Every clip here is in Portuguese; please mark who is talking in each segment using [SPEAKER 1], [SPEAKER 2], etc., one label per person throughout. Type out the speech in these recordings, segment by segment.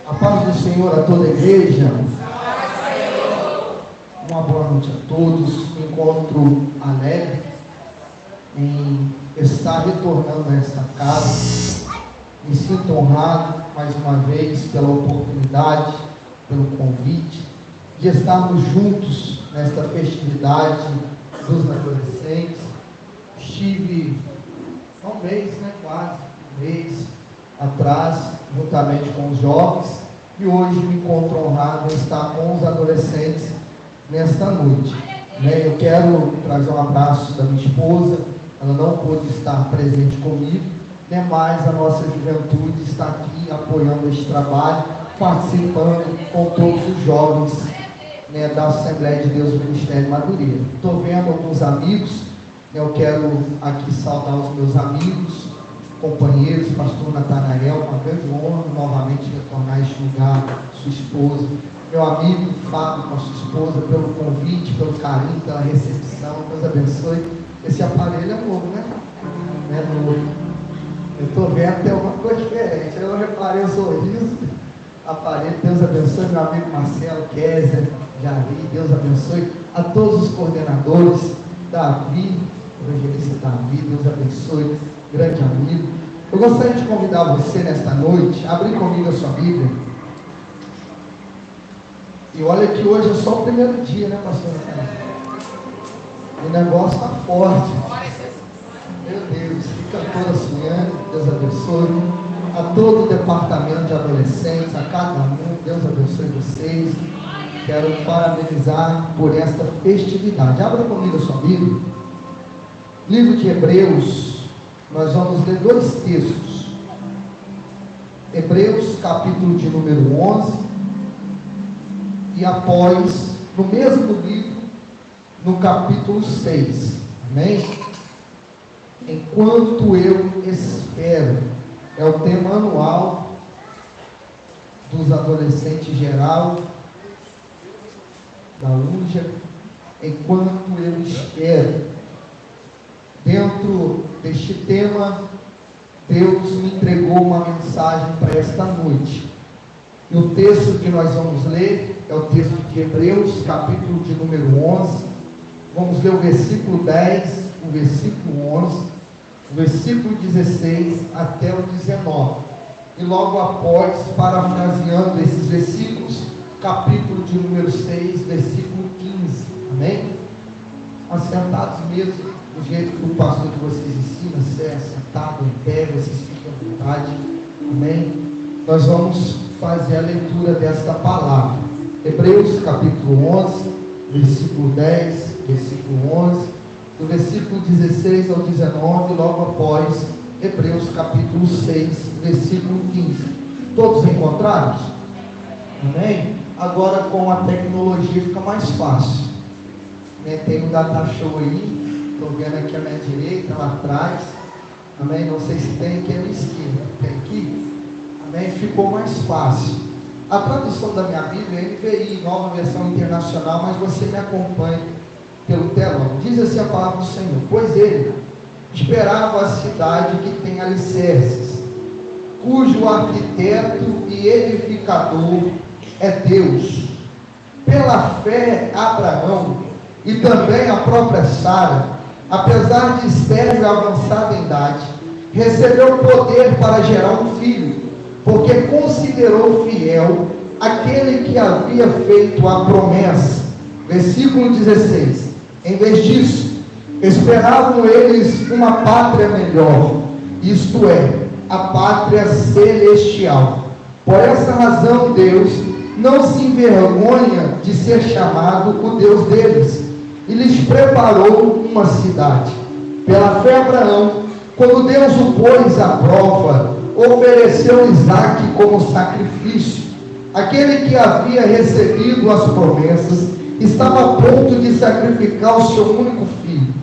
[SPEAKER 1] A paz do Senhor a toda a igreja. Uma boa noite a todos. Um encontro alegre em estar retornando a esta casa. Me sinto honrado mais uma vez pela oportunidade, pelo convite de estarmos juntos nesta festividade dos adolescentes. Estive há um mês, quase um mês atrás, juntamente com os jovens, e hoje me encontro honrado em estar com os adolescentes nesta noite. Eu quero trazer um abraço da minha esposa. Ela não pôde estar presente comigo, mas a nossa juventude está aqui apoiando este trabalho, participando com todos os jovens da Assembleia de Deus do Ministério Madureira. Estou vendo alguns amigos. Eu quero aqui saudar os meus amigos, companheiros, pastor Natanael, uma grande honra novamente retornar a este lugar, sua esposa, meu amigo Fábio com a sua esposa, pelo convite, pelo carinho, pela recepção. Deus abençoe. Esse aparelho é novo, Não é novo. Eu estou vendo, tem alguma coisa diferente. Eu reparei o sorriso, aparelho. Deus abençoe meu amigo Marcelo, Kézia, Jari, Deus abençoe a todos os coordenadores, Davi, evangelista Davi, Deus abençoe, grande amigo. Eu gostaria de convidar você nesta noite a abrir comigo a sua Bíblia. E olha que hoje é só o primeiro dia, pastor? O negócio está forte. Meu Deus, fica toda sonhando, Deus abençoe. A todo o departamento de adolescentes, a cada um, Deus abençoe vocês. Quero parabenizar por esta festividade. Abra comigo a sua Bíblia. Livro de Hebreus, nós vamos ler dois textos. Hebreus, capítulo de número 11, e após, no mesmo livro, no capítulo 6. Amém? Enquanto eu espero, é o tema anual dos adolescentes geral, da UJA. Enquanto eu espero. Dentro deste tema, Deus me entregou uma mensagem para esta noite. E o texto que nós vamos ler é o texto de Hebreus, capítulo de número 11. Vamos ler o versículo 10, o versículo 11, o versículo 16 até o 19. E logo após, parafraseando esses versículos, capítulo de número 6, versículo 15. Amém? Assentados mesmo, do jeito que o pastor que vocês ensinam, se é sentado, em pé, vocês fiquem à vontade. Amém? Nós vamos fazer a leitura desta palavra. Hebreus capítulo 11, versículo 10, versículo 11, do versículo 16 ao 19, logo após Hebreus capítulo 6, versículo 15. Todos encontrados? Amém? Agora com a tecnologia fica mais fácil. Tem um data show aí, estou vendo aqui à minha direita, lá atrás. Amém? Não sei se tem aqui à minha esquerda. Tem aqui? Amém? Ficou mais fácil. A tradução da minha Bíblia é NVI, nova versão internacional, mas você me acompanha pelo telão. Diz assim a palavra do Senhor: pois ele esperava a cidade que tem alicerces, cujo arquiteto e edificador é Deus. Pela fé, Abraão e também a própria Sara, apesar de estéril e avançada em idade, recebeu poder para gerar um filho, porque considerou fiel aquele que havia feito a promessa. Versículo 16. Em vez disso, esperavam eles uma pátria melhor, isto é, a pátria celestial. Por essa razão, Deus não se envergonha de ser chamado o Deus deles, e lhes preparou uma cidade. Pela fé, Abraão, quando Deus o pôs à prova, ofereceu Isaque como sacrifício. Aquele que havia recebido as promessas estava a ponto de sacrificar o seu único filho,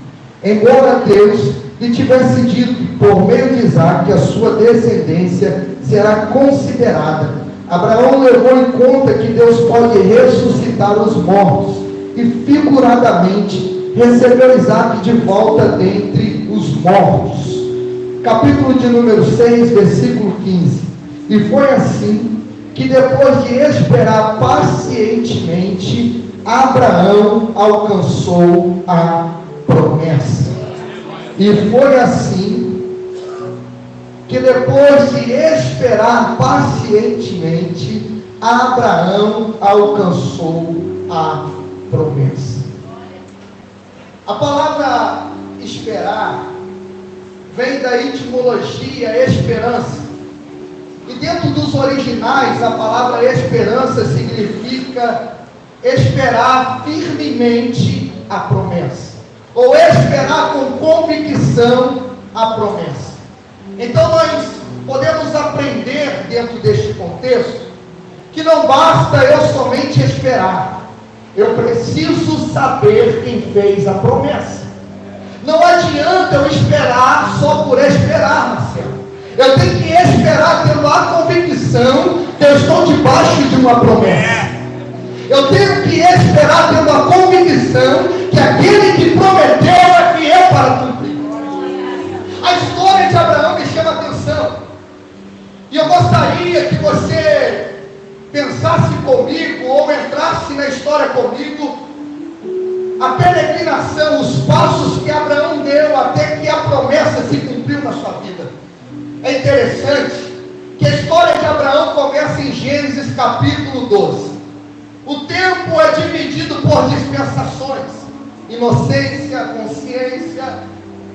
[SPEAKER 1] embora Deus lhe tivesse dito, por meio de Isaque, a sua descendência será considerada. Abraão levou em conta que Deus pode ressuscitar os mortos, e figuradamente recebeu Isaque de volta dentre os mortos. Capítulo de número 6, versículo 15. E foi assim que depois de esperar pacientemente, Abraão alcançou a promessa. E foi assim que depois de esperar pacientemente, Abraão alcançou a promessa. A palavra esperar vem da etimologia esperança. E dentro dos originais, a palavra esperança significa esperar firmemente a promessa, ou esperar com convicção a promessa. Então nós podemos aprender dentro deste contexto que não basta eu somente esperar, eu preciso saber quem fez a promessa. Não adianta eu esperar só por esperar, Marcelo. Eu tenho que esperar tendo a convicção que eu estou debaixo de uma promessa. Eu tenho que esperar tendo a convicção que aquele que prometeu é fiel para cumprir. A história de Abraão me chama a atenção. E eu gostaria que você pensasse comigo, ou entrasse na história comigo, a peregrinação, os passos que Abraão deu até que a promessa se cumpriu na sua vida. É interessante que a história de Abraão começa em Gênesis capítulo 12. O tempo é dividido por dispensações: inocência, consciência,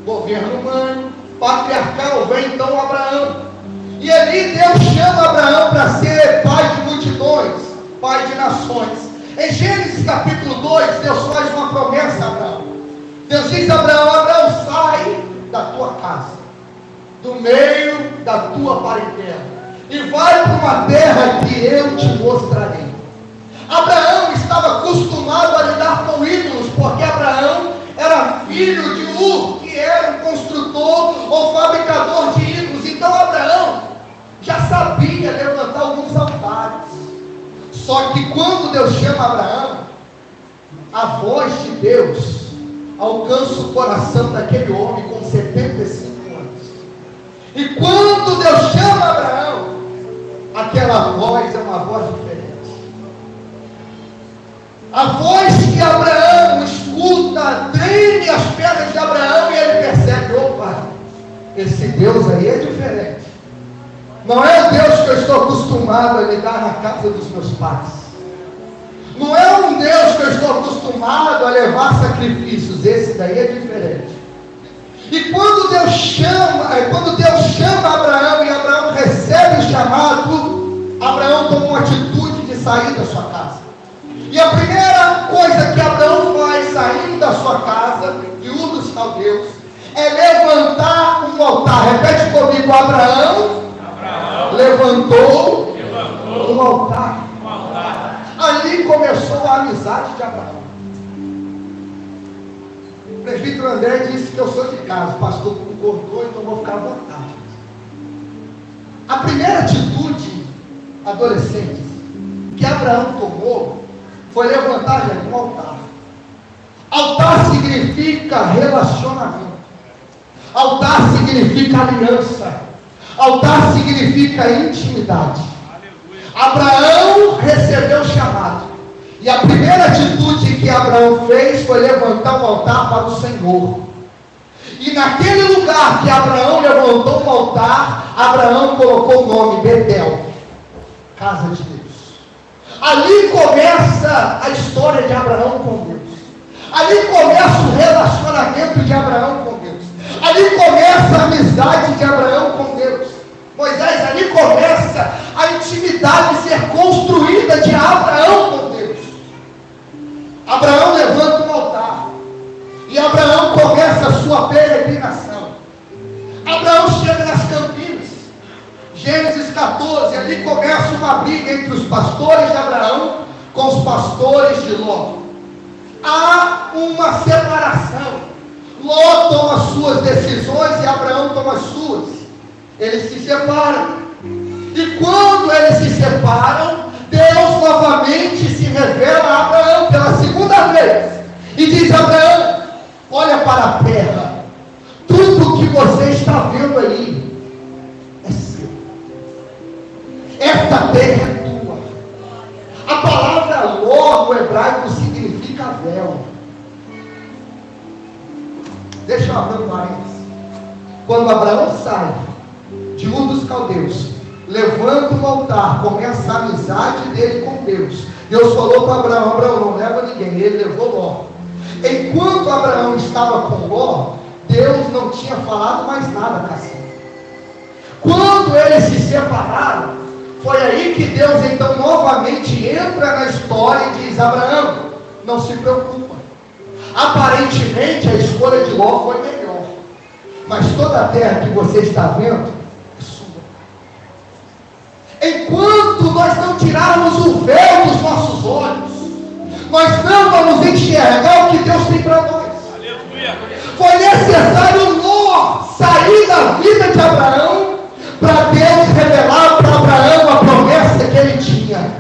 [SPEAKER 1] governo humano, patriarcal. Vem então Abraão, e ali Deus chama Abraão para ser pai de multidões, pai de nações. Em Gênesis capítulo 2, Deus faz uma promessa a Abraão. Deus diz a Abraão: Abraão, sai da tua casa, do meio da tua parentela, e vai para uma terra que eu te mostrarei. Abraão estava acostumado a lidar com ídolos, porque Abraão era filho de Ur, que era um construtor ou fabricador de ídolos. Então Abraão já sabia levantar alguns altares. Só que quando Deus chama Abraão, a voz de Deus alcança o coração daquele homem com 75 anos. E quando Deus chama Abraão, aquela voz é uma voz diferente. A voz que Abraão escuta treme as pernas de Abraão, e ele percebe: opa, esse Deus aí é diferente. Não é o Deus que eu estou acostumado a lidar na casa dos meus pais. Não é um Deus que eu estou acostumado a levar sacrifícios. Esse daí é diferente. E quando Deus chama Abraão, e Abraão recebe o chamado, Abraão toma uma atitude de sair da sua casa. E a primeira coisa que Abraão faz saindo da sua casa, de Ur dos Caldeus, é levantar um altar. Repete comigo: Abraão levantou um altar. Ali começou a amizade de Abraão. O presbítero André disse que eu sou de casa, o pastor concordou, então vou ficar à vontade. A primeira atitude, adolescentes, que Abraão tomou foi levantar um altar. Altar significa relacionamento. Altar significa aliança. Altar significa intimidade. Abraão recebeu o chamado, e a primeira atitude que Abraão fez foi levantar um altar para o Senhor. E naquele lugar que Abraão levantou um altar, Abraão colocou o nome Betel, casa de Deus. Ali começa a história de Abraão com Deus. Ali começa o relacionamento de Abraão com Deus. Ali começa a amizade de Abraão com Deus. Moisés, ali começa a intimidade ser construída de Abraão com Deus. Abraão levanta um altar, e Abraão começa a sua peregrinação. Abraão chega nas Campinas, Gênesis 14, ali começa uma briga entre os pastores de Abraão com os pastores de Ló. Há uma separação. Ló toma suas decisões e Abraão toma as suas. Eles se separam. E quando eles se separam, Deus novamente se revela a Abraão pela segunda vez. E diz: Abraão, olha para a terra. Tudo que você está vendo aí é seu. Esta terra é tua. sai de Ur dos Caldeus, levanta um altar, começa a amizade dele com Deus. Deus falou para Abraão: Abraão, não leva ninguém. Ele levou Ló. Enquanto Abraão estava com Ló, Deus não tinha falado mais nada com ele. Quando eles se separaram, foi aí que Deus então novamente entra na história e diz: Abraão, não se preocupa. Aparentemente a escolha de Ló foi melhor, mas toda a terra que você está vendo é sua. Enquanto nós não tirarmos o véu dos nossos olhos, nós não vamos enxergar o que Deus tem para nós. Aleluia. Foi necessário Ló sair da vida de Abraão para Deus revelar para Abraão a promessa que ele tinha.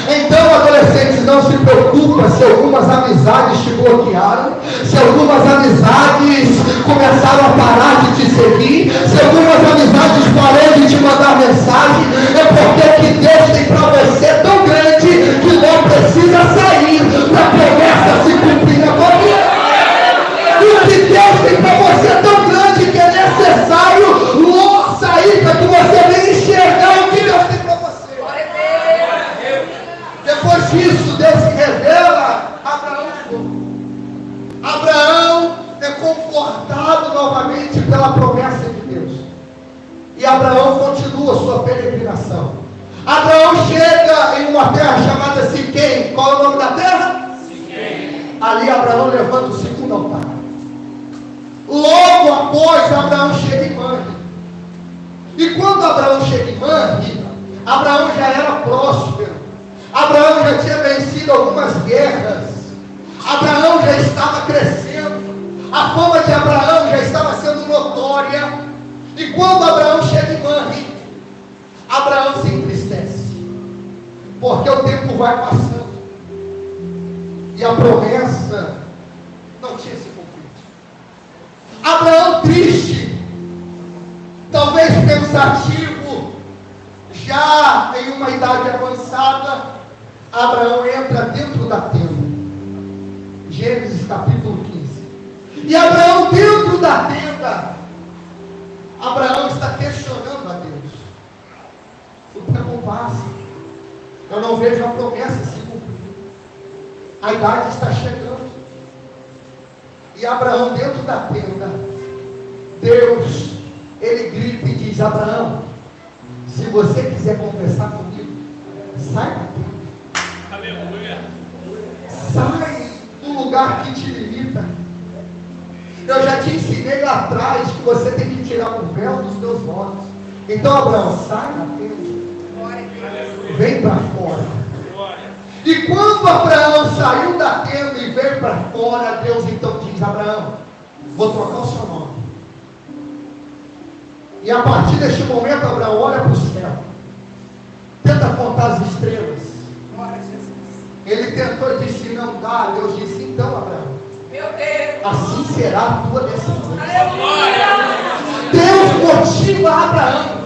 [SPEAKER 1] Então, adolescentes, não se preocupa se algumas amizades te bloquearam, se algumas amizades começaram a parar de te seguir, se algumas amizades pararam de te mandar mensagem. É porque o que Deus tem para você é tão grande que não precisa sair para a promessa se cumprir na tua vida. O que Deus tem para você é tão grande que é necessário logo sair para que você venha enxergar o que Deus tem para você. Depois disso, Deus se revela a Abraão. Abraão é confortado novamente pela promessa de Deus. E Abraão continua sua peregrinação. Abraão chega em uma terra chamada Siquém. Qual é o nome da terra? Siquém. Ali Abraão levanta o segundo altar. Logo após, Abraão chega em Manre. E quando Abraão chega em Manre, Abraão já era próspero. Abraão já tinha vencido algumas guerras. Abraão já estava crescendo. A fama de Abraão já estava sendo notória. E quando Abraão chega em Manre, Abraão se entristece, porque o tempo vai passando e a promessa não tinha se cumprido. Abraão triste, talvez pensativo, já em uma idade avançada, Abraão entra dentro da tenda. Gênesis capítulo 15. E Abraão dentro da tenda, Abraão está questionando a Deus. O tempo passa, eu não vejo a promessa se cumprir. A idade está chegando. E Abraão dentro da tenda, Deus, ele grita e diz: Abraão, se você quiser conversar comigo, sai da tenda. Aleluia. Sai do lugar que te limita. Eu já te ensinei lá atrás que você tem que tirar o véu dos teus olhos. Então, Abraão, sai da tenda. Vem para fora. E quando Abraão saiu da tenda e veio para fora, Deus então diz: Abraão, vou trocar o seu nome. E a partir deste momento, Abraão olha para o céu, tenta contar as estrelas. Ele tentou e disse: não dá. Deus disse: então, Abraão, assim será a tua descendência. Deus motiva Abraão.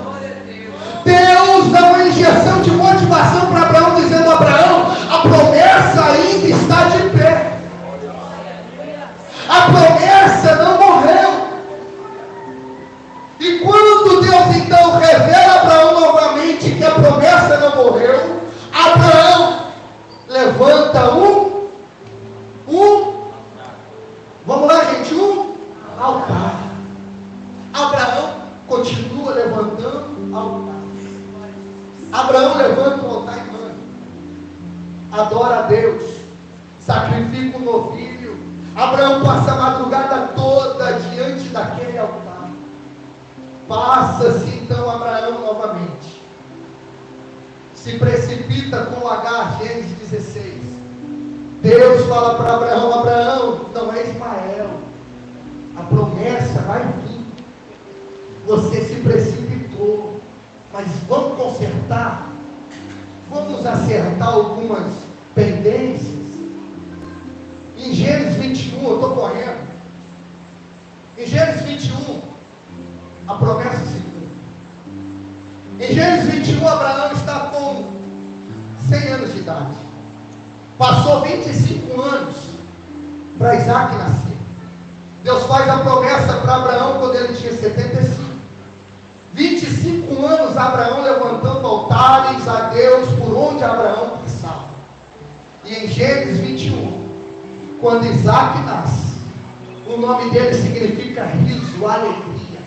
[SPEAKER 1] Deus dá uma injeção de motivação para Abraão, dizendo: Abraão, a promessa ainda está de pé. A promessa não morreu. E quando Deus então revela a Abraão novamente que a promessa não morreu, Abraão levanta vamos lá, gente, altar. Abraão continua levantando altar. Abraão levanta o altar e manda, adora a Deus, sacrifica um novilho. Abraão passa a madrugada toda diante daquele altar. Passa-se então Abraão novamente, se precipita com o lagar. Gênesis 16. Deus fala para Abraão: Abraão, não é Ismael, a promessa vai vir. Você se precipitou, mas vamos consertar, vamos acertar algumas pendências. Em Gênesis 21, eu estou correndo. Em Gênesis 21, a promessa se cumpre. Em Gênesis 21, Abraão está com 100 anos de idade. Passou 25 anos para Isaac nascer. Deus faz a promessa para Abraão quando ele tinha 75. Abraão levantando altares a Deus por onde Abraão passava. E em Gênesis 21, quando Isaac nasce, o nome dele significa riso, alegria.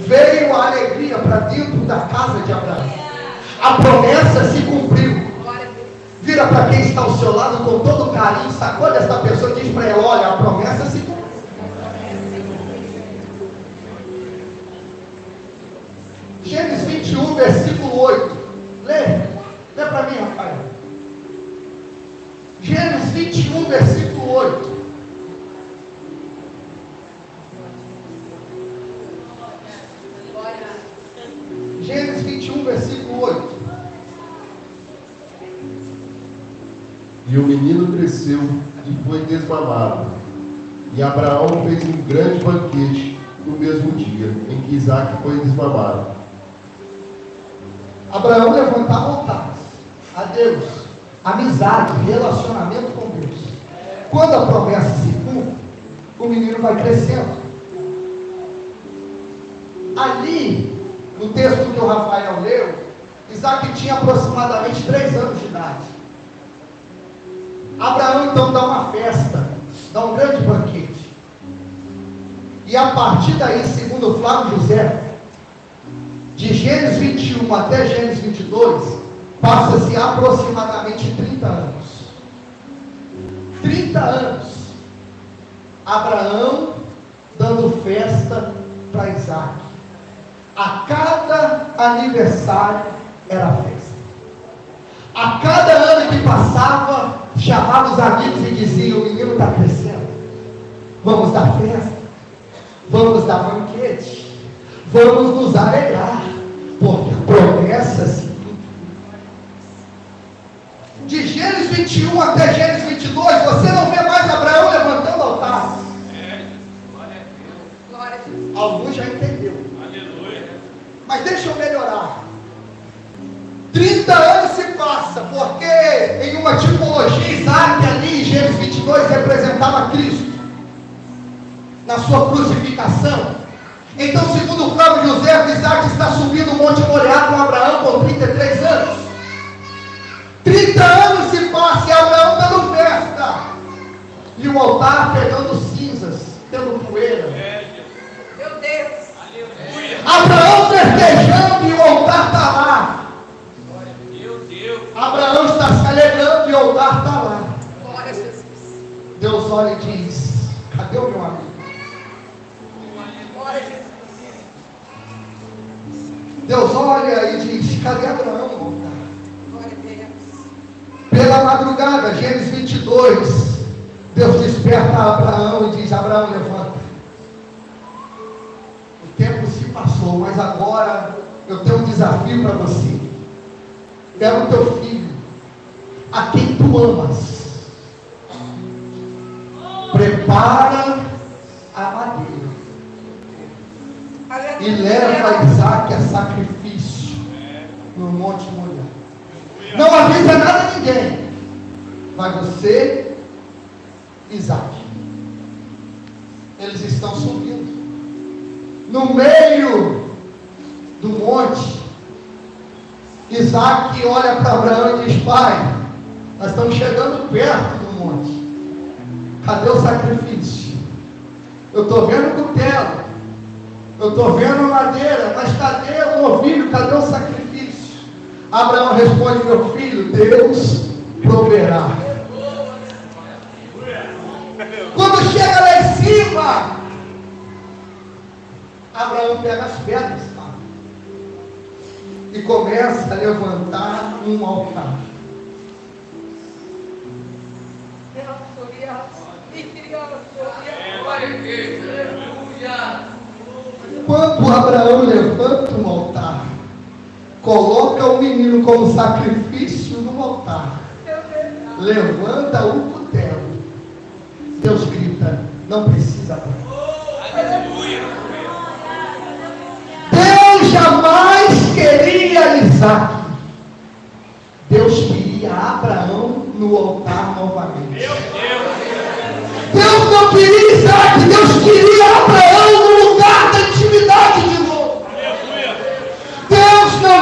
[SPEAKER 1] Veio a alegria para dentro da casa de Abraão. A promessa se cumpriu. Vira para quem está ao seu lado com todo carinho, sacode essa pessoa e diz para ela: olha, a promessa se cumpriu. Gênesis 21, versículo 8. Lê para mim, Rafael. Gênesis 21, versículo 8. Gênesis 21, versículo 8.
[SPEAKER 2] E o menino cresceu e foi desmamado. E Abraão fez um grande banquete no mesmo dia em que Isaac foi desmamado.
[SPEAKER 1] Abraão levantava altares a Deus, amizade, relacionamento com Deus. Quando a promessa se cumpre, o menino vai crescendo. Ali, no texto que o Rafael leu, Isaac tinha aproximadamente 3 anos de idade. Abraão então dá uma festa, dá um grande banquete. E a partir daí, segundo Flávio José, de Gênesis 21 até Gênesis 22, passa-se aproximadamente 30 anos. 30 anos. Abraão dando festa para Isaac. A cada aniversário era festa. A cada ano que passava, chamava os amigos e dizia: o menino está crescendo. Vamos dar festa. Vamos dar banquete. Vamos nos alegrar, porque a promessa se cumpriu. De Gênesis 21 até Gênesis 22, você não vê mais Abraão levantando altares. Alguns já entenderam. Mas deixa eu melhorar. 30 anos se passa, porque em uma tipologia, Isaac ali em Gênesis 22 representava Cristo na sua crucificação. Então, segundo Flávio José, Isaac está subindo o Monte Moriá com Abraão com 33 anos. 30 anos se passa e Abraão dando festa. E o altar pegando cinzas, tendo poeira.
[SPEAKER 3] Meu Deus.
[SPEAKER 1] Abraão festejando e o altar está lá.
[SPEAKER 3] Meu Deus.
[SPEAKER 1] Abraão está se alegrando e o altar está lá.
[SPEAKER 3] Glória a Jesus.
[SPEAKER 1] Deus olha e diz: cadê o meu amigo?
[SPEAKER 3] Glória a Jesus.
[SPEAKER 1] Deus olha e diz: cadê Abraão no altar?
[SPEAKER 3] Glória a Deus.
[SPEAKER 1] Pela madrugada, Gênesis 22, Deus desperta Abraão e diz: Abraão, levanta. O tempo se passou, mas agora eu tenho um desafio para você. Pega o teu filho, a quem tu amas, prepara a madeira e leva Isaac a sacrifício no Monte Moriá. Não avisa nada a ninguém. Vai você, Isaac. Eles estão subindo. No meio do monte, Isaac olha para Abraão e diz: pai, nós estamos chegando perto do monte. Cadê o sacrifício? Eu estou vendo o cutelo, eu estou vendo a madeira, mas cadê o novilho? Cadê o sacrifício? Abraão responde: meu filho, Deus proverá. Quando chega lá em cima, Abraão pega as pedras, tá? E começa a levantar um altar. Quando Abraão levanta um altar, coloca o menino como sacrifício no altar, levanta o cutelo, Deus grita: não precisa mais. Deus jamais queria Isaac. Deus queria Abraão no altar novamente. Deus não queria Isaac, Deus queria Abraão no lugar da intimidade de novo. Deus não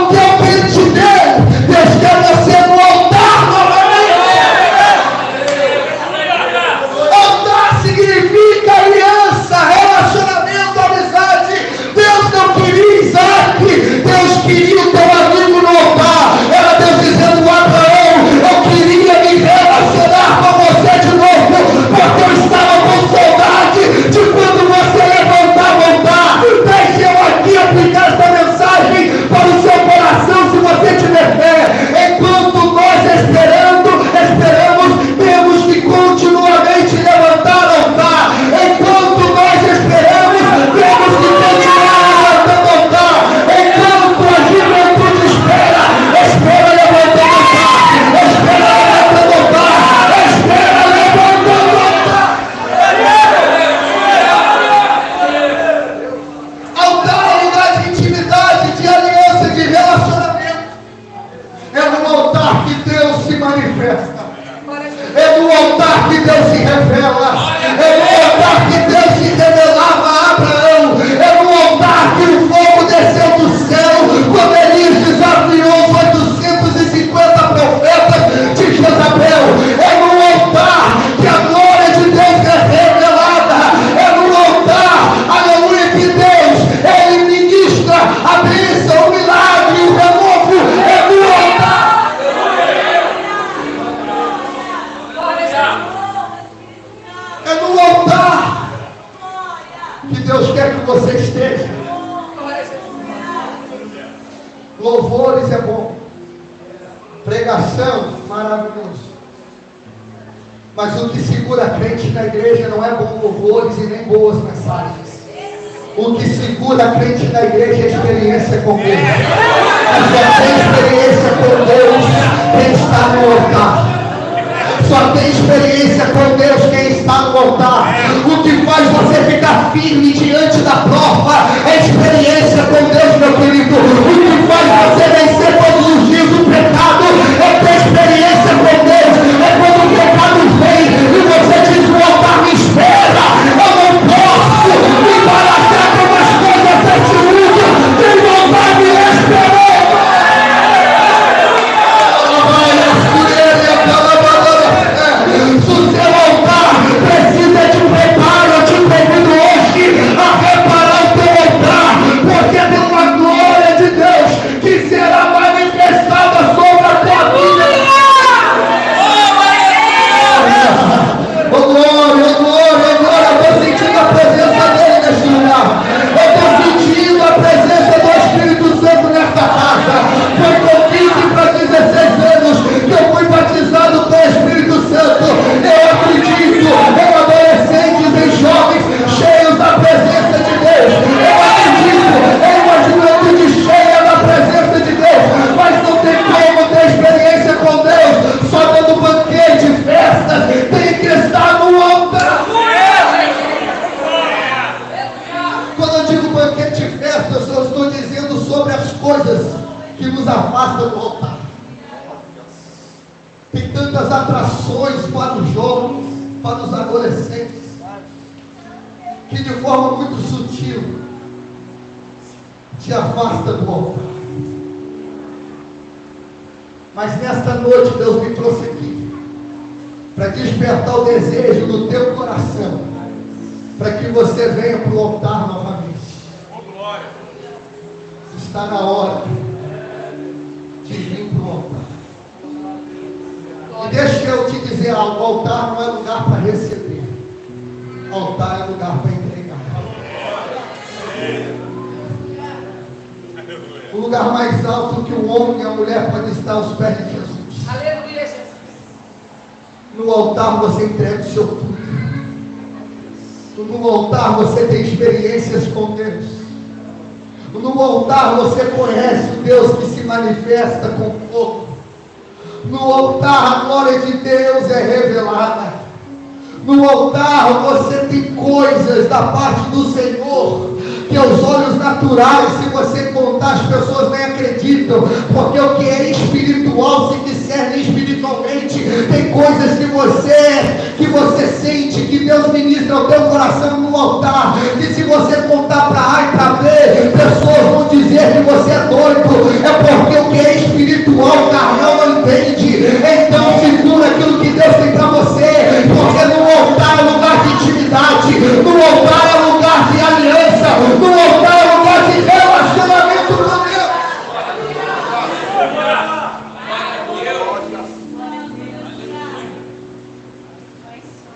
[SPEAKER 1] Louvores é bom. Pregação, maravilhoso. Mas o que segura a crente na igreja não é bons louvores e nem boas mensagens. O que segura a crente na igreja é a experiência com Deus. Só tem experiência com Deus quem está no altar. Só tem experiência com Deus quem está no altar. O que faz você ficar firme diante da prova é experiência com Deus, meu querido. O que faz você vencer todos os dias o pecado é ter experiência com Deus. É quando o pecado vem e você diz: o altar me espera. Eu não posso me embaraçar com as coisas deste mundo. Tem o altar me esperando. O seu altar precisa de preparo. Eu te convido hoje a reparar o teu altar, porque tem uma glória de Deus que será manifestada sobre a tua vida. Oh glória, oh glória, oh glória. Eu estou sentindo a presença dele neste lugar. Eu estou sentindo a presença do Espírito Santo nesta casa. Foi com 15 para 16 anos que eu fui batizado com o Espírito Santo. Eu acredito em adolescentes, em jovens cheios da presença de Deus. Eu acredito em uma juventude cheia da presença de Deus. Mas não tem como ter experiência com Deus só dando banquete, festas. Tem que estar no altar. Quando eu digo banquete e festa, eu só estou dizendo sobre as coisas que nos afastam do altar. Tem tantas atrações para os jovens, para os adolescentes, que de forma muito sutil te afasta do altar. Mas nesta noite Deus me trouxe aqui para despertar o desejo do teu coração, para que você venha para o altar novamente. Está na hora de vir para o altar. E deixa eu te dizer algo: o altar não é lugar para receber, o altar é lugar para entregar. O lugar mais alto que o homem e a mulher podem estar aos pés de Jesus.
[SPEAKER 3] Aleluia, Jesus.
[SPEAKER 1] No altar você entrega o seu tudo. No altar você tem experiências com Deus. No altar você conhece o Deus que se manifesta com fogo. No altar a glória de Deus é revelada. No altar você tem coisas da parte do Senhor que aos olhos naturais, se você contar, as pessoas nem acreditam, porque o que é espiritual se discerne espiritualmente. Tem coisas que você sente, que Deus ministra ao teu coração no altar, e se você contar para A e para B, pessoas vão dizer que você é doido. É porque o que é espiritual, carnal não entende. Então segura aquilo que Deus tem para você, porque no altar é lugar de intimidade, no altar é lugar de aliança, no altar é lugar de relacionamento com Deus.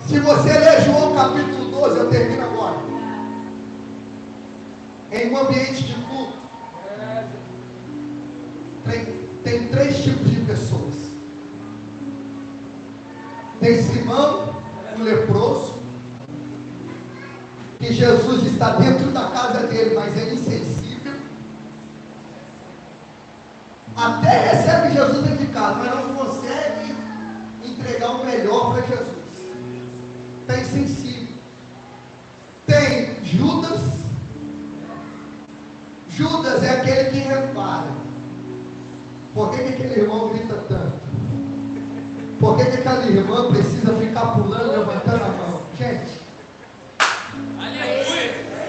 [SPEAKER 1] Se você ler João capítulo 12, eu termino agora. Em um ambiente de culto, tem 3 tipos de pessoas. Tem Simão, o leproso, que Jesus está dentro da casa dele, mas ele é insensível. Até recebe Jesus dentro de casa, mas não consegue entregar o melhor para Jesus. Está insensível. Tem Judas. Judas é aquele que repara. Por que aquele irmão grita tanto? Por que aquela irmã precisa ficar pulando, levantando a mão? Gente,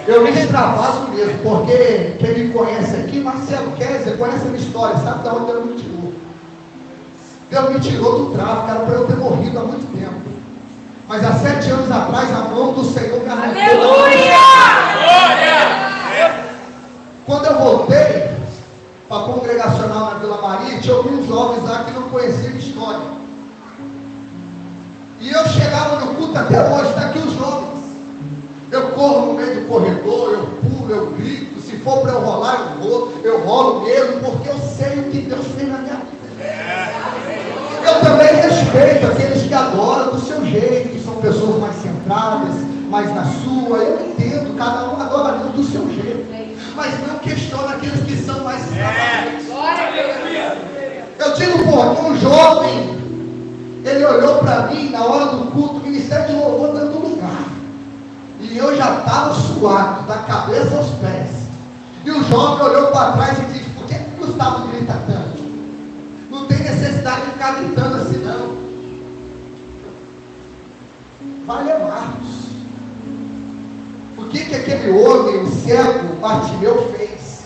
[SPEAKER 1] eu me extravaso mesmo, porque quem me conhece aqui, Marcelo Kessler, conhece a minha história, sabe de onde Deus me tirou. Deus me tirou do tráfico, era para eu ter morrido há muito tempo. Mas há 7 anos atrás, a mão do Senhor me arrancou. Aleluia! Quando eu voltei para a congregacional na Vila Maria, tinha alguns jovens lá que não conheciam a história. E eu chegava no culto até hoje, está aqui os jovens. Eu corro no meio do corredor, eu pulo, eu grito. Se for para eu rolar, eu rolo mesmo, porque eu sei o que Deus fez na minha vida. Eu também respeito aqueles que adoram do seu jeito, que são pessoas mais centradas, mais na sua. Eu entendo, cada um adora Deus do seu jeito. Mas não questiono aqueles que são mais extravagantes. Eu digo, que um jovem, ele olhou para mim na hora do culto, ministério de louvor dando lugar. E eu já estava suado, da cabeça aos pés. E o jovem olhou para trás e disse: por que o Gustavo grita tanto? Não tem necessidade de ficar gritando assim, não. Vale amarmos. O que aquele homem, o cego, Bartimeu, fez?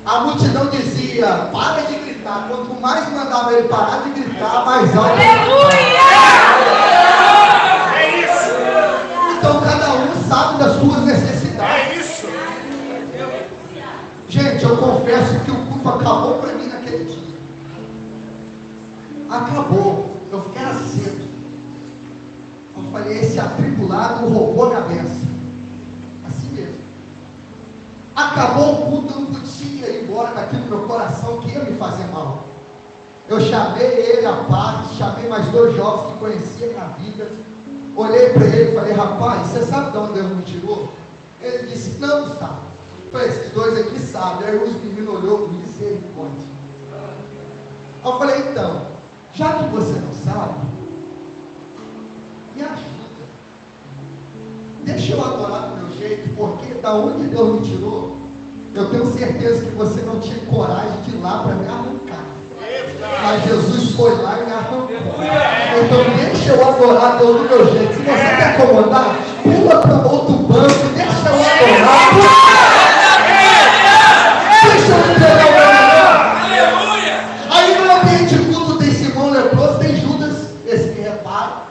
[SPEAKER 1] A multidão dizia: para de gritar. Quanto mais mandava ele parar de gritar, mais alto.
[SPEAKER 3] Aleluia!
[SPEAKER 1] É isso. Então cada um sabe das suas necessidades.
[SPEAKER 4] É isso.
[SPEAKER 1] Gente, eu confesso que o culto acabou para mim naquele dia. Acabou. Eu fiquei cedo. Eu falei: esse atribulado roubou minha bênção. Assim mesmo. Acabou o culto, eu não podia ir embora com aquilo no meu coração que ia me fazer mal. Eu chamei ele à parte, chamei mais 2 jovens que conheciam minha vida. Olhei para ele e falei: rapaz, você sabe de onde Deus me tirou? Ele disse: não, Gustavo. Eu falei: esses 2 aqui sabem. Aí os meninos olhou comigo: misericórdia. Eu falei: então, já que você não sabe, me ajuda. Deixa eu adorar do meu jeito, porque da onde Deus me tirou, eu tenho certeza que você não tinha coragem de ir lá para me arrancar. Mas Jesus foi lá e me arrancou. Então deixa eu adorar Deus do meu jeito. Se você quer comandar, pula para outro banco, deixa eu adorar. Deixa eu entregar o meu melhor. Aí no ambiente culto tem Simão leproso, tem Judas, esse que repara,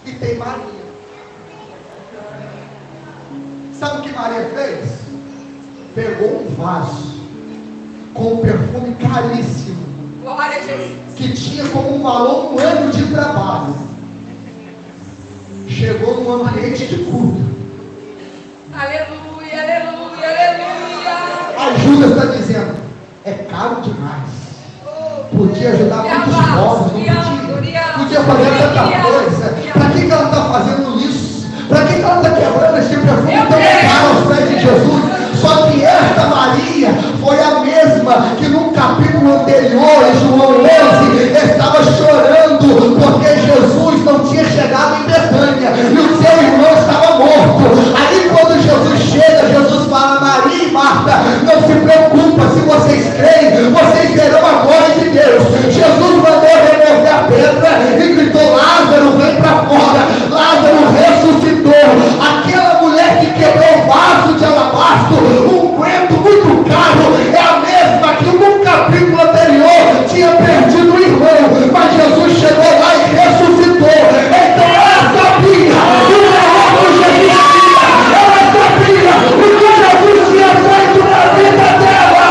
[SPEAKER 1] e tem Maria. Sabe o que Maria fez? Pegou um vaso com um perfume caríssimo,
[SPEAKER 3] Glória a Jesus.
[SPEAKER 1] que tinha como um valor 1 ano de trabalho. Chegou num ambiente de culto.
[SPEAKER 3] Aleluia, aleluia, aleluia.
[SPEAKER 1] A Judas está dizendo: é caro demais. Podia ajudar muitos povos, não podia fazer tanta coisa. Para que ela está fazendo isso? Para que ela está quebrando esse perfume tão caro aos pés de Jesus? Só que esta Maria foi a mesma que no capítulo anterior, em João 11, estava chorando porque Jesus não tinha chegado em Betânia e o seu irmão estava morto. Aí quando Jesus chega, Jesus fala: Maria e Marta, não se preocupa, se vocês creem, vocês verão a glória de Deus. Jesus mandou remover a pedra e gritou: Lázaro, vem para fora. Lázaro ressuscitou. Aquela mulher que quebrou o vaso de alabastro, um guento muito caro, é a mesma que no capítulo anterior tinha perdido o irmão, mas Jesus chegou lá e ressuscitou. Então ela sabia o valor que Jesus tinha, ela sabia o que Jesus tinha feito na vida dela.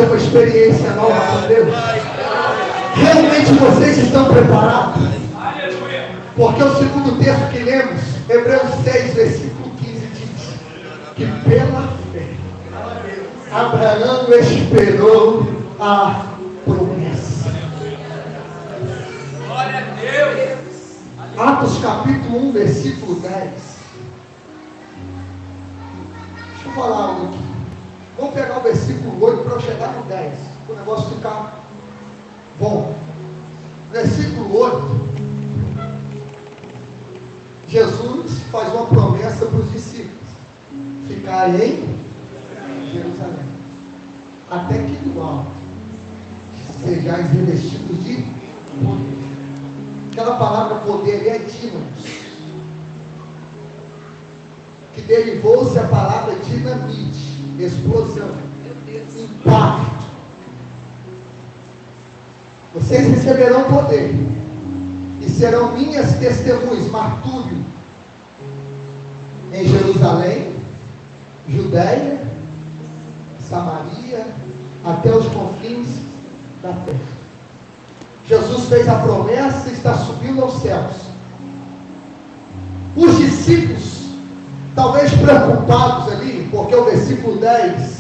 [SPEAKER 1] ter uma experiência nova com Deus? Realmente vocês estão preparados? Porque o segundo texto que lemos, Hebreus 6, versículo 15, diz que pela fé Abraão esperou a promessa.
[SPEAKER 3] Glória a Deus.
[SPEAKER 1] Atos capítulo 1, versículo 10. Deixa eu falar algo aqui. Vamos pegar o versículo 8 para eu chegar no 10. Para o negócio ficar bom. Versículo 8. Jesus faz uma promessa para os discípulos: ficarem em Jerusalém, até que do alto sejais revestidos de poder. Aquela palavra poder é dínamos, que derivou-se a palavra dinamite, explosão, impacto. Vocês receberão poder e serão minhas testemunhas, martírio, em Jerusalém, Judéia, Samaria, até os confins da terra. Jesus fez a promessa e está subindo aos céus. Os discípulos, talvez preocupados ali, porque o versículo 10,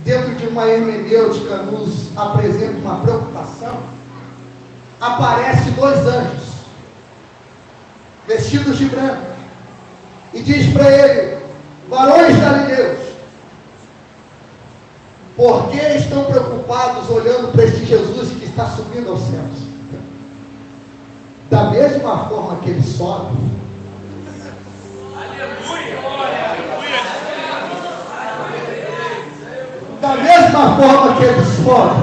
[SPEAKER 1] dentro de uma hermenêutica, nos apresenta uma preocupação. Aparece dois anjos, vestidos de branco, e diz para ele: varões galileus, por que estão preocupados olhando para este Jesus que está subindo aos céus? Da mesma forma que ele sobe, da mesma forma que ele sobe,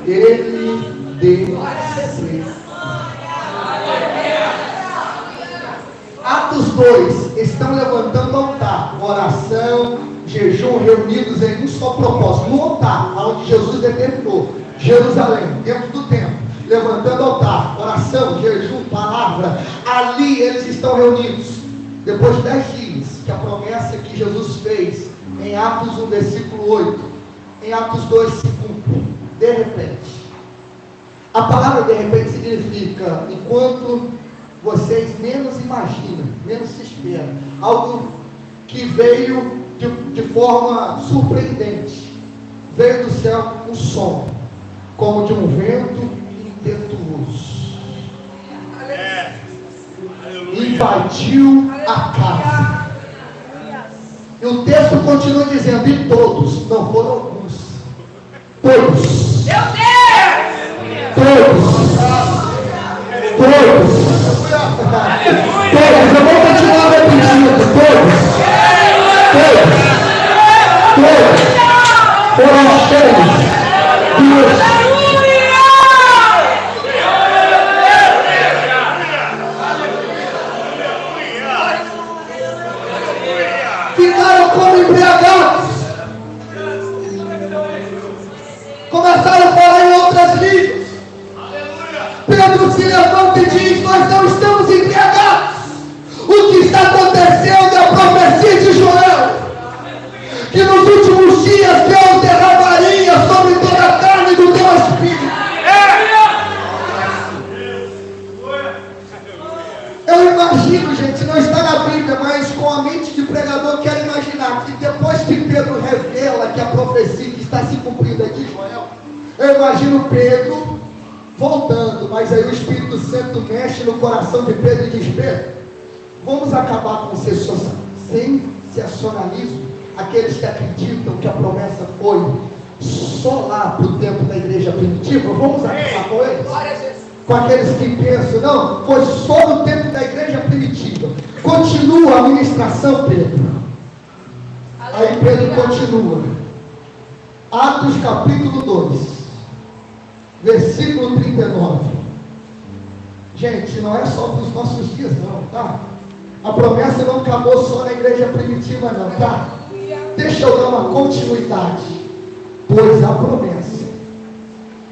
[SPEAKER 1] ele desce. Atos 2, estão levantando altar, oração, jejum, reunidos em um só propósito, no altar, onde Jesus determinou, Jerusalém, dentro do templo, levantando altar, oração, jejum, palavra, ali eles estão reunidos, depois de 10 dias, que a promessa que Jesus fez, em Atos 1, versículo 8, em Atos 2 se cumpre, de repente. A palavra de repente significa, enquanto vocês menos imaginam, menos se esperam, algo que veio de forma surpreendente, veio do céu um som, como de um vento impetuoso, invadiu a casa, e o texto continua dizendo: e todos, não foram alguns, todos,
[SPEAKER 3] Meu Deus!
[SPEAKER 1] todos, eu vou continuar repetindo, todos foram cheios de ficaram como embriagados, começaram a falar em outras línguas. Pedro se levanta e diz: nós não estamos embriagados. O que está acontecendo é a profecia de Joel, que nos últimos dias Deus derramaria sobre toda a carne do teu espírito. Eu imagino, gente, não está na Bíblia, mas com a mente de pregador, quero imaginar que depois que Pedro revela que a profecia que está se cumprindo é de Joel, eu imagino Pedro voltando, mas aí o Espírito Santo mexe no coração de Pedro e diz: Pedro, vamos acabar com o sensacionalismo, aqueles que acreditam que a promessa foi só lá para o tempo da igreja primitiva. Vamos acabar com eles? Com aqueles que pensam: não, foi só no tempo da igreja primitiva. Continua a ministração, Pedro. Aí Pedro continua. Atos capítulo 2, versículo 39. Gente, não é só para os nossos dias não, tá? A promessa não acabou só na igreja primitiva não, tá? Deixa eu dar uma continuidade. Pois a promessa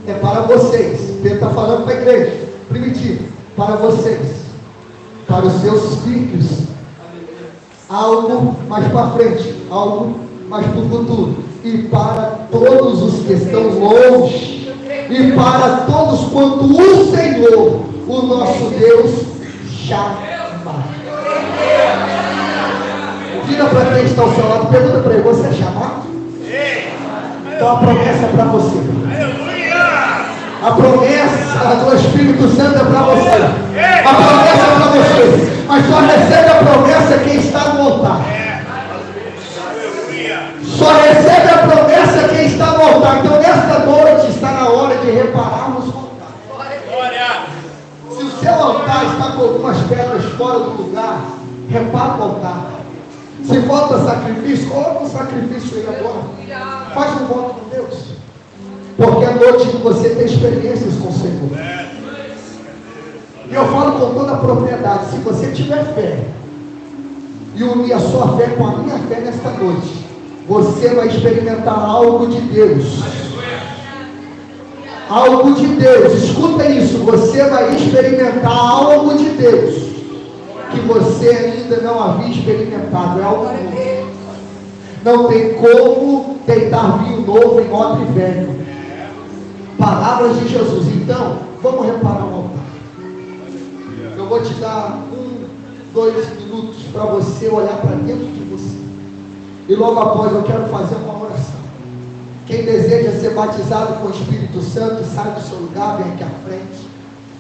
[SPEAKER 1] é para vocês. Pedro está falando para a igreja primitiva, para vocês, para os seus filhos, algo mais para frente, algo mais para o futuro, e para todos os que estão longe, e para todos quanto o Senhor, o nosso Deus, chamar. Vira para quem está ao seu lado, pergunta para ele: você é chamado? Então a promessa é para você. A promessa do Espírito Santo é para você. A promessa é para você. Mas só recebe a promessa quem está no altar. Só recebe a promessa quem está no altar. Então nesta noite está na hora de repararmos o altar. Se o seu altar está com algumas pedras fora do lugar, repara o altar. Se falta sacrifício, coloca um sacrifício aí agora. Faz um voto com Deus. Porque é noite que você tem experiências com o Senhor. E eu falo com toda a propriedade: se você tiver fé e unir a sua fé com a minha fé nesta noite, você vai experimentar algo de Deus. Algo de Deus. Escuta isso: você vai experimentar algo de Deus que você ainda não havia experimentado. É algo novo. Não tem como deitar vinho novo em odre velho. Palavras de Jesus. Então, vamos reparar o altar. Eu vou te dar 2 minutos para você olhar para dentro de você. E logo após eu quero fazer uma oração. Quem deseja ser batizado com o Espírito Santo, sai do seu lugar, vem aqui à frente.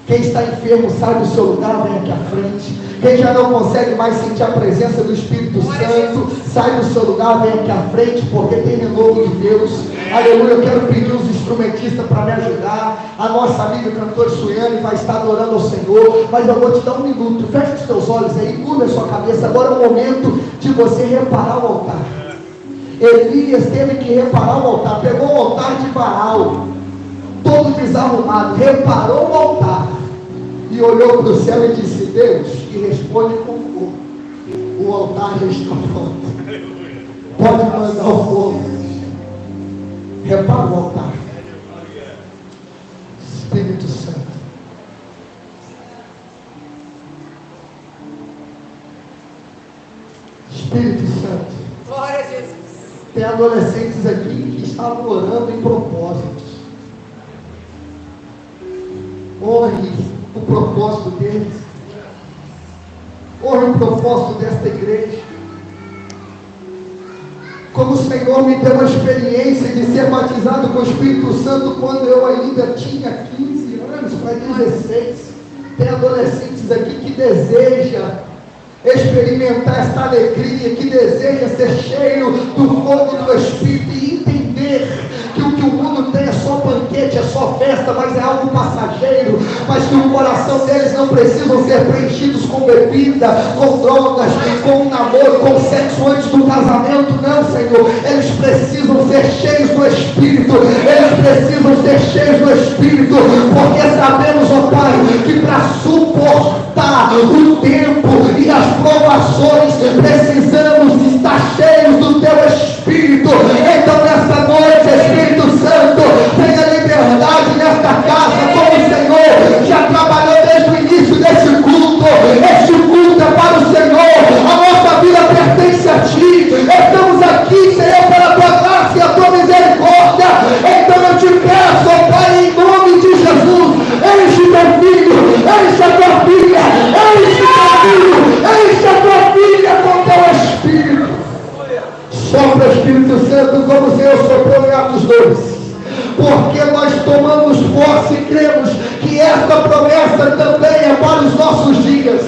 [SPEAKER 1] Quem está enfermo, sai do seu lugar, vem aqui à frente. Quem já não consegue mais sentir a presença do Espírito Santo, sai do seu lugar, vem aqui à frente, porque tem renovo de Deus. Aleluia. Eu quero pedir os instrumentistas para me ajudar. A nossa amiga cantora Suiane vai estar adorando ao Senhor. Mas eu vou te dar 1 minuto. Feche os teus olhos aí, curva a sua cabeça. Agora é o momento de você reparar o altar. Elias teve que reparar o altar. Pegou o altar de Baal, todo desarrumado, reparou o altar e olhou para o céu e disse: Deus, e responde com fogo. O altar já está pronto. Pode mandar o fogo. Repara o altar. Espírito Santo. Espírito Santo.
[SPEAKER 3] Glória a Jesus.
[SPEAKER 1] Tem adolescentes aqui que estavam orando em propósitos. Honre o propósito deles. Honre o propósito desta igreja. Como o Senhor me deu a experiência de ser batizado com o Espírito Santo quando eu ainda tinha 15 anos para 16. Tem adolescentes aqui que desejam experimentar esta alegria, que deseja ser cheio do fogo do Espírito e entender que o que o mundo tem é só banquete, é só festa, mas é algo passageiro, mas que o coração deles não precisam ser preenchidos com bebida, com drogas, com namoro, com sexo antes do casamento. Não, Senhor, eles precisam ser cheios do Espírito, eles precisam ser cheios do Espírito, porque sabemos, ó Pai, que para suportar o tempo e as provações precisamos estar cheios do Teu Espírito. Então nesta noite, Espírito Santo, tenha liberdade nesta casa, como o Senhor já trabalhou desde o início desse culto. Este culto é para o Senhor, a nossa vida pertence a Ti. Estamos aqui, Senhor, pela Tua graça e a Tua misericórdia. Então eu te peço, ó Pai, em nome de Jesus, enche teu filho, enche a tua filha, enche teu filho, enche a tua filha com Teu Espírito. Sopra, Espírito Santo, como o Senhor soprou em Atos 2, porque nós tomamos posse e cremos que esta promessa também é para os nossos dias.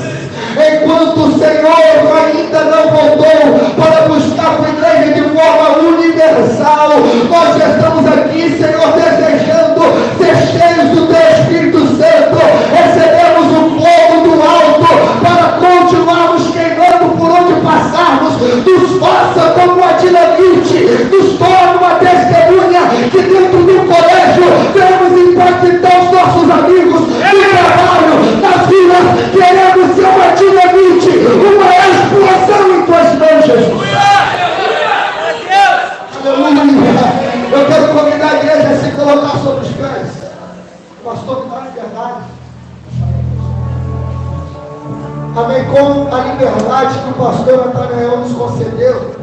[SPEAKER 1] Enquanto o Senhor ainda não voltou para buscar a igreja de forma universal, nós estamos aqui, Senhor, desejando ser cheios do Teu Espírito Santo. Recebemos o fogo do alto para continuarmos queimando por onde passarmos. Nos faça como a dinamite, nos torna uma testemunha que dentro do colégio queremos impactar os nossos amigos no trabalho, nas vilas. Queremos ser uma dinamite, uma explosão em Tuas mãos, Jesus. Aleluia. Eu quero convidar a igreja a se colocar sobre os pés. O pastor me dá liberdade. Amém. Com a liberdade que o pastor Nathanael nos concedeu,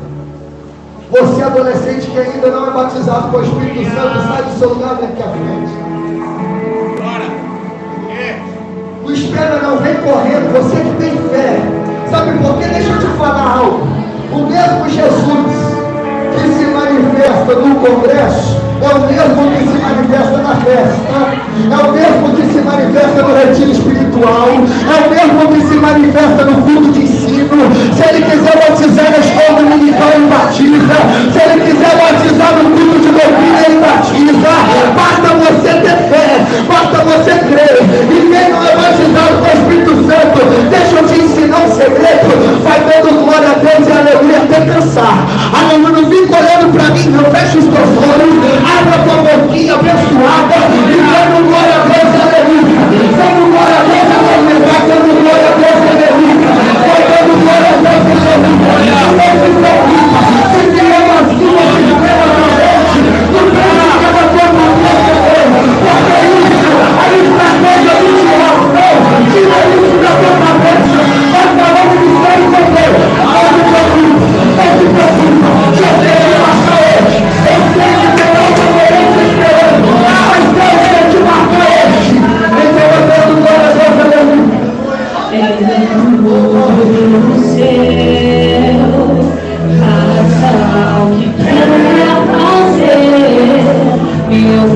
[SPEAKER 1] Você adolescente que ainda não é batizado com o Espírito Santo, sai do seu lugar, vem aqui à frente. Não espera não, vem correndo, você que tem fé. Sabe por quê? Deixa eu te falar algo. O mesmo Jesus que se manifesta no congresso é o mesmo que se manifesta na festa, é o mesmo que se manifesta no retiro espiritual, é o mesmo que se manifesta no culto de ensino. Se ele quiser batizar na escola dominical, ele batiza. Se ele quiser batizar no culto de doutrina, ele batiza. Basta você ter fé, basta você crer. E quem não é batizado com o Espírito Santo, deixa eu te ensinar um segredo, vai dando glória a Deus e aleluia até cansar. Aleluia, não fica olhando para mim, não fecha os teus olhos, abre a tua boquinha abençoada e dando glória a Deus, aleluia. Dando glória a Deus, aleluia. Vai dando glória a Deus, aleluia. Vai dando glória a Deus, aleluia. Não se preocupa, se tiver uma sua, se tiver uma frente, não precisa da tua cabeça, porque isso, a estratégia do diabo, tira isso da tua cabeça, vai falando de céu e de Deus. Não se preocupa, não se preocupa, já sei que passou hoje, eu sei que tem outra merece esperando, mas Deus quer te marcar hoje. Então eu dando glória a Deus, aleluia.
[SPEAKER 4] No céu, faça o que quer fazer, meu